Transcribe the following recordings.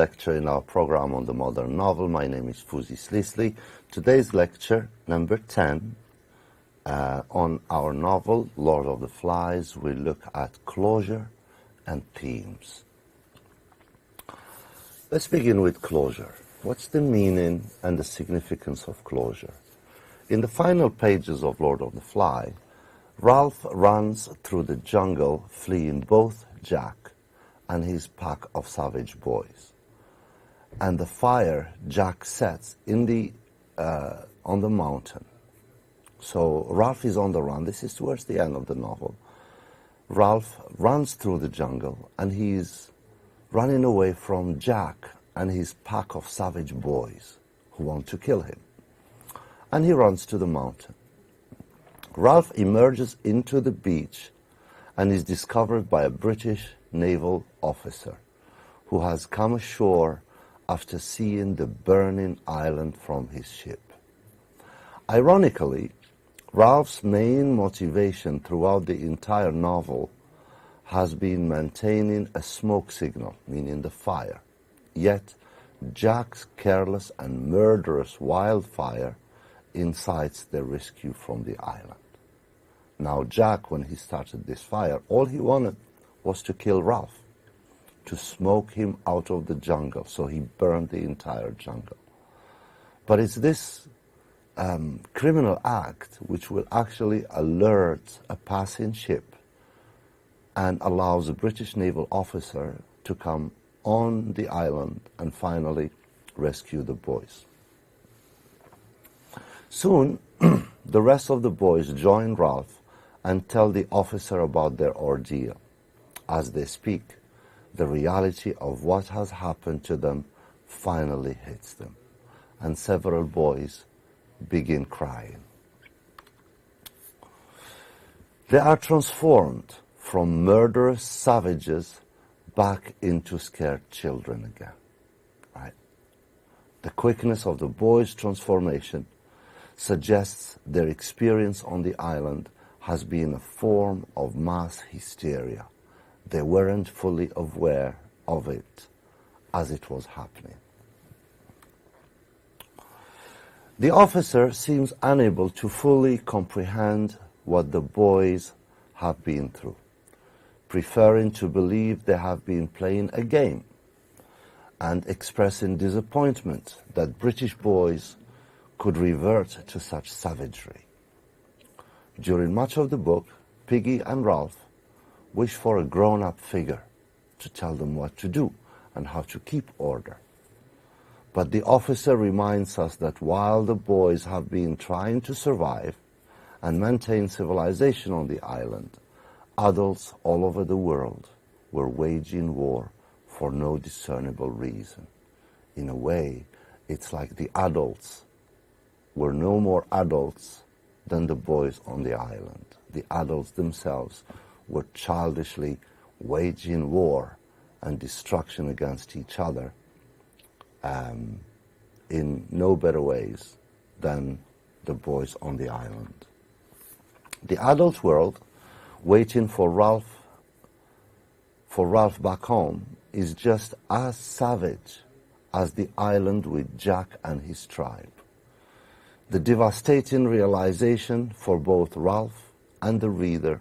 lecture in our program on the modern novel. My name is Fuzi Slisli. Today's lecture, number 10, on our novel, Lord of the Flies. We look at closure and themes. Let's begin with closure. What's the meaning and the significance of closure? In the final pages of Lord of the Fly, Ralph runs through the jungle, fleeing both Jack and his pack of savage boys. And the fire Jack sets in the on the mountain. So Ralph is on the run. This is towards the end of the novel. Ralph runs through the jungle, and he's running away from Jack and his pack of savage boys who want to kill him. And he runs to the mountain. Ralph emerges into the beach and is discovered by a British naval officer who has come ashore after seeing the burning island from his ship. Ironically, Ralph's main motivation throughout the entire novel has been maintaining a smoke signal, meaning the fire. Yet, Jack's careless and murderous wildfire incites their rescue from the island. Now, Jack, when he started this fire, all he wanted was to kill Ralph, to smoke him out of the jungle, so he burned the entire jungle. But it's this criminal act which will actually alert a passing ship and allows a British naval officer to come on the island and finally rescue the boys. Soon, the rest of the boys join Ralph and tell the officer about their ordeal. As they speak, the reality of what has happened to them finally hits them, and several boys begin crying. They are transformed from murderous savages back into scared children again. Right? The quickness of the boys' transformation suggests their experience on the island has been a form of mass hysteria. They weren't fully aware of it as it was happening. The officer seems unable to fully comprehend what the boys have been through, preferring to believe they have been playing a game and expressing disappointment that British boys could revert to such savagery. During much of the book, Piggy and Ralph wish for a grown-up figure to tell them what to do and how to keep order. But the officer reminds us that while the boys have been trying to survive and maintain civilization on the island, adults all over the world were waging war for no discernible reason. In a way, it's like the adults were no more adults than the boys on the island. The adults themselves were childishly waging war and destruction against each other in no better ways than the boys on the island. The adult world, waiting for Ralph back home, is just as savage as the island with Jack and his tribe. The devastating realization for both Ralph and the reader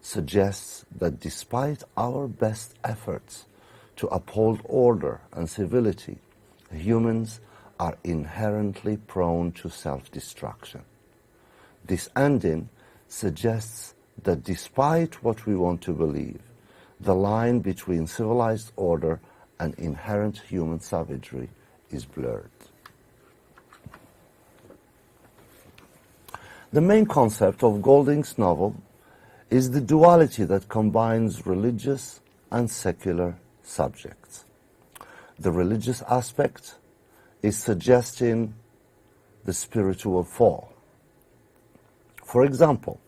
suggests that despite our best efforts to uphold order and civility, humans are inherently prone to self-destruction. This ending suggests that despite what we want to believe, the line between civilized order and inherent human savagery is blurred. The main concept of Golding's novel is the duality that combines religious and secular subjects. The religious aspect is suggesting the spiritual fall. For example,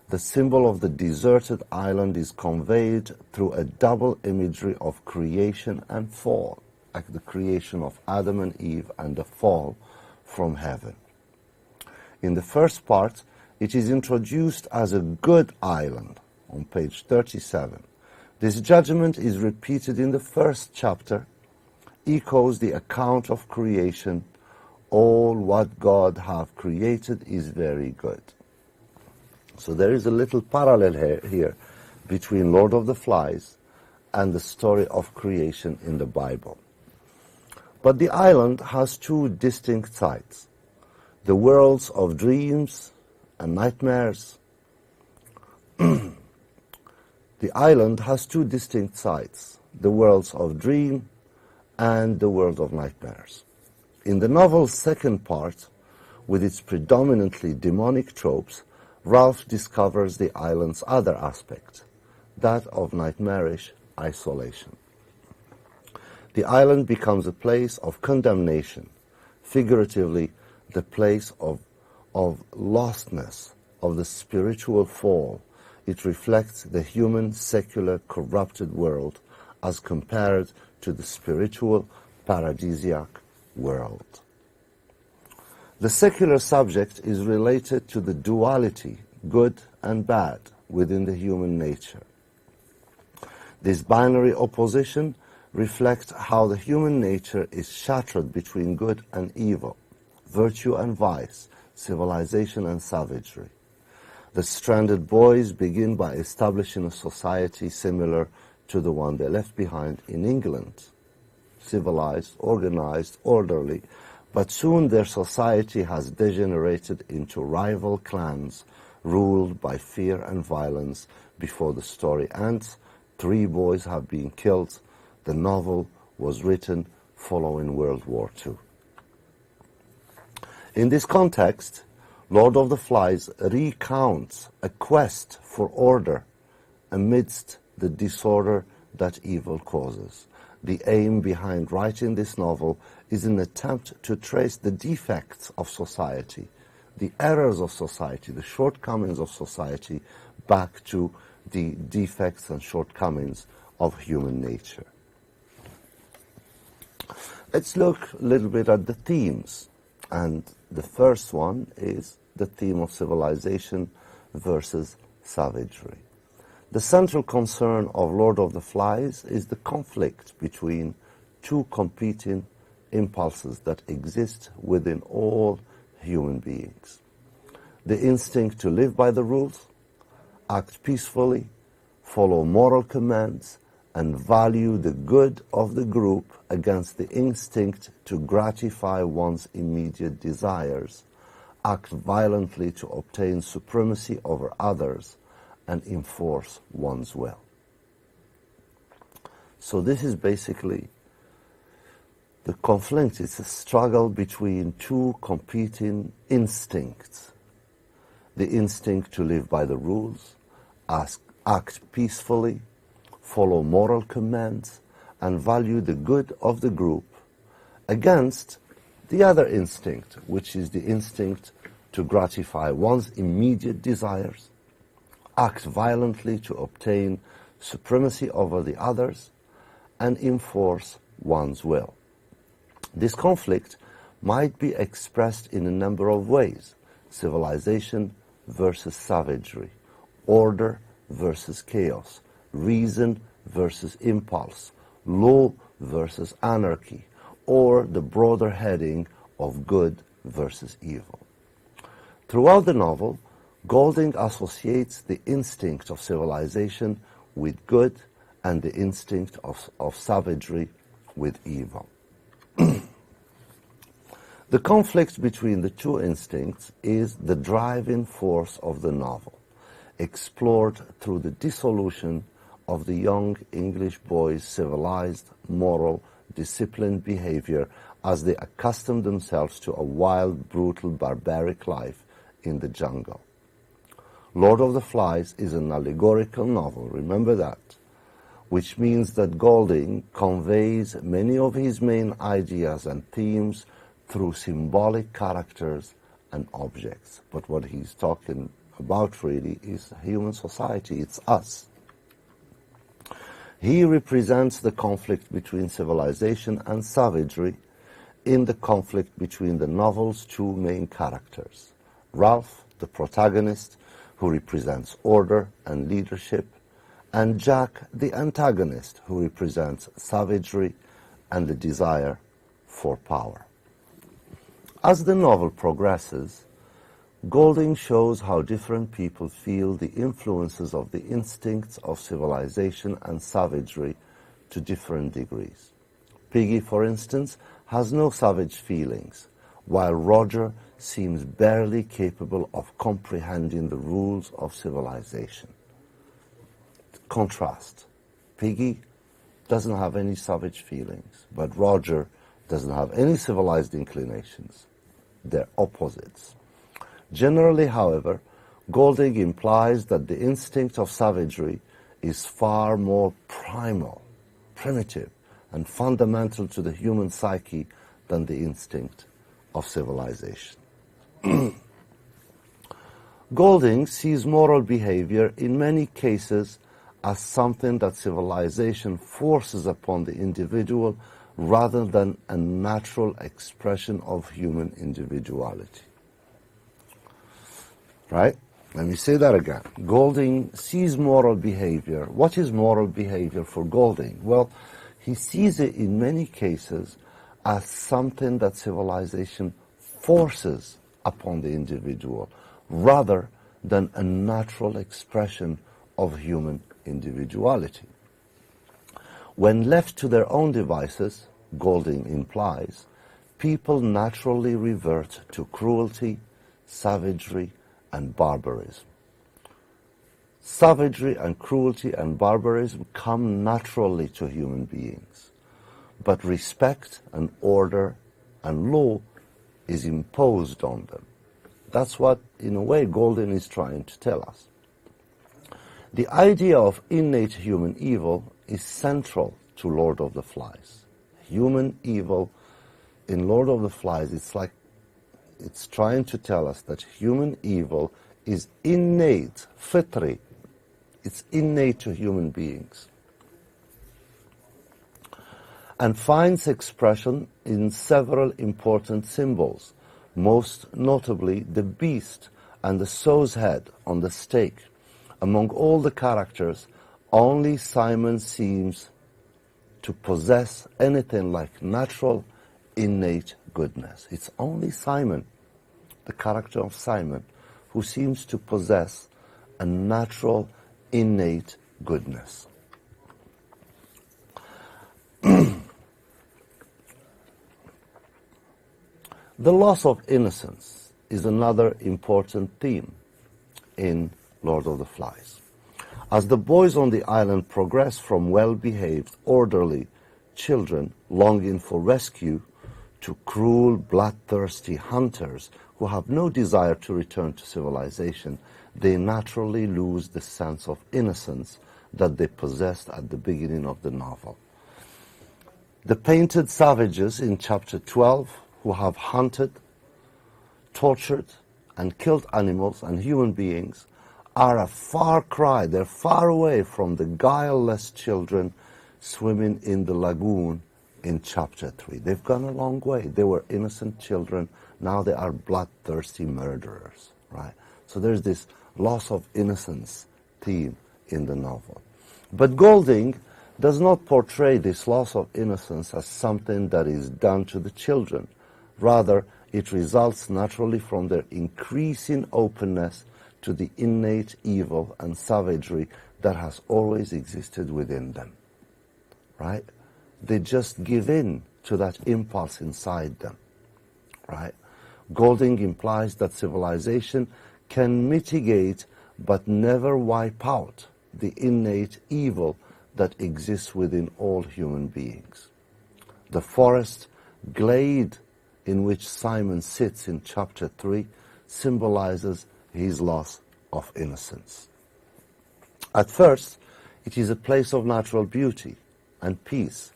the symbol of the deserted island is conveyed through a double imagery of creation and fall, like the creation of Adam and Eve and the fall from heaven. In the first part, it is introduced as a good island on page 37. This judgment is repeated in the first chapter, echoes the account of creation. All what God hath created is very good. So there is a little parallel here between Lord of the Flies and the story of creation in the Bible. But the island has two distinct sides: the worlds of dreams and nightmares. The island has two distinct sides: the worlds of dream and the world of nightmares. In the novel's second part, with its predominantly demonic tropes, Ralph discovers the island's other aspect, that of nightmarish isolation. The island becomes a place of condemnation, figuratively the place of lostness, of the spiritual fall. It reflects the human, secular, corrupted world as compared to the spiritual, paradisiac world. The secular subject is related to the duality, good and bad, within the human nature. This binary opposition reflects how the human nature is shattered between good and evil, virtue and vice, civilization and savagery. The stranded boys begin by establishing a society similar to the one they left behind in England, civilized, organized, orderly, but soon their society has degenerated into rival clans ruled by fear and violence. Before the story ends, 3 boys have been killed. The novel was written following World War II. In this context, Lord of the Flies recounts a quest for order amidst the disorder that evil causes. The aim behind writing this novel is an attempt to trace the defects of society, the errors of society, the shortcomings of society, back to the defects and shortcomings of human nature. Let's look a little bit at the themes. And the first one is the theme of civilization versus savagery. The central concern of Lord of the Flies is the conflict between two competing impulses that exist within all human beings. The instinct to live by the rules, act peacefully, follow moral commands, and value the good of the group against the instinct to gratify one's immediate desires, act violently to obtain supremacy over others, and enforce one's will. So this is basically the conflict. It's a struggle between two competing instincts. The instinct to live by the rules, act peacefully, follow moral commands, and value the good of the group, against the other instinct, which is the instinct to gratify one's immediate desires, act violently to obtain supremacy over the others, and enforce one's will. This conflict might be expressed in a number of ways: civilization versus savagery, order versus chaos, reason versus impulse, law versus anarchy, or the broader heading of good versus evil. Throughout the novel, Golding associates the instinct of civilization with good and the instinct of savagery with evil. The conflict between the two instincts is the driving force of the novel, explored through the dissolution of the young English boys' civilized, moral, disciplined behavior as they accustom themselves to a wild, brutal, barbaric life in the jungle. Lord of the Flies is an allegorical novel, remember that, which means that Golding conveys many of his main ideas and themes through symbolic characters and objects. But what he's talking about really is human society, it's us. He represents the conflict between civilization and savagery in the conflict between the novel's two main characters. Ralph, the protagonist, who represents order and leadership, and Jack, the antagonist, who represents savagery and the desire for power. As the novel progresses, Golding shows how different people feel the influences of the instincts of civilization and savagery to different degrees. Piggy, for instance, has no savage feelings, while Roger seems barely capable of comprehending the rules of civilization. Contrast. Piggy doesn't have any savage feelings, but Roger doesn't have any civilized inclinations. They're opposites. Generally, however, Golding implies that the instinct of savagery is far more primal, primitive, and fundamental to the human psyche than the instinct of civilization. Golding sees moral behavior in many cases as something that civilization forces upon the individual rather than a natural expression of human individuality. Right? Let me say that again. Golding sees moral behavior. What is moral behavior for Golding? Well, he sees it in many cases as something that civilization forces upon the individual rather than a natural expression of human individuality. When left to their own devices, Golding implies, people naturally revert to cruelty, savagery, and barbarism. Savagery and cruelty and barbarism come naturally to human beings, but respect and order and law is imposed on them. That's what, in a way, Golding is trying to tell us. The idea of innate human evil is central to Lord of the Flies. Human evil in Lord of the Flies, it's trying to tell us that human evil is innate, fitri. It's innate to human beings. And finds expression in several important symbols, most notably the beast and the sow's head on the stake. Among all the characters, only Simon seems to possess anything like natural, innate goodness. It's only Simon, the character of Simon, who seems to possess a natural, innate goodness. The loss of innocence is another important theme in Lord of the Flies. As the boys on the island progress from well-behaved, orderly children longing for rescue to cruel, bloodthirsty hunters who have no desire to return to civilization, they naturally lose the sense of innocence that they possessed at the beginning of the novel. The painted savages in chapter 12 who have hunted, tortured, and killed animals and human beings are a far cry. They're far away from the guileless children swimming in the lagoon in chapter 3. They've gone a long way. They were innocent children. Now they are bloodthirsty murderers, right? So there's this loss of innocence theme in the novel. But Golding does not portray this loss of innocence as something that is done to the children. Rather, it results naturally from their increasing openness to the innate evil and savagery that has always existed within them, right? They just give in to that impulse inside them, right? Golding implies that civilization can mitigate but never wipe out the innate evil that exists within all human beings. The forest glade in which Simon sits in chapter 3 symbolizes his loss of innocence. At first, it is a place of natural beauty and peace.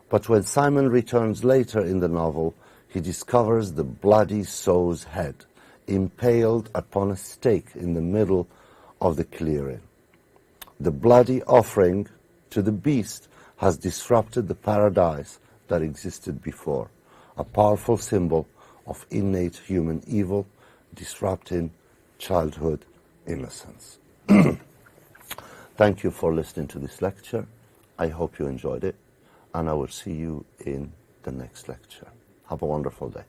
But when Simon returns later in the novel, he discovers the bloody sow's head impaled upon a stake in the middle of the clearing. The bloody offering to the beast has disrupted the paradise that existed before, a powerful symbol of innate human evil disrupting childhood innocence. Thank you for listening to this lecture. I hope you enjoyed it. and I will see you in the next lecture. Have a wonderful day.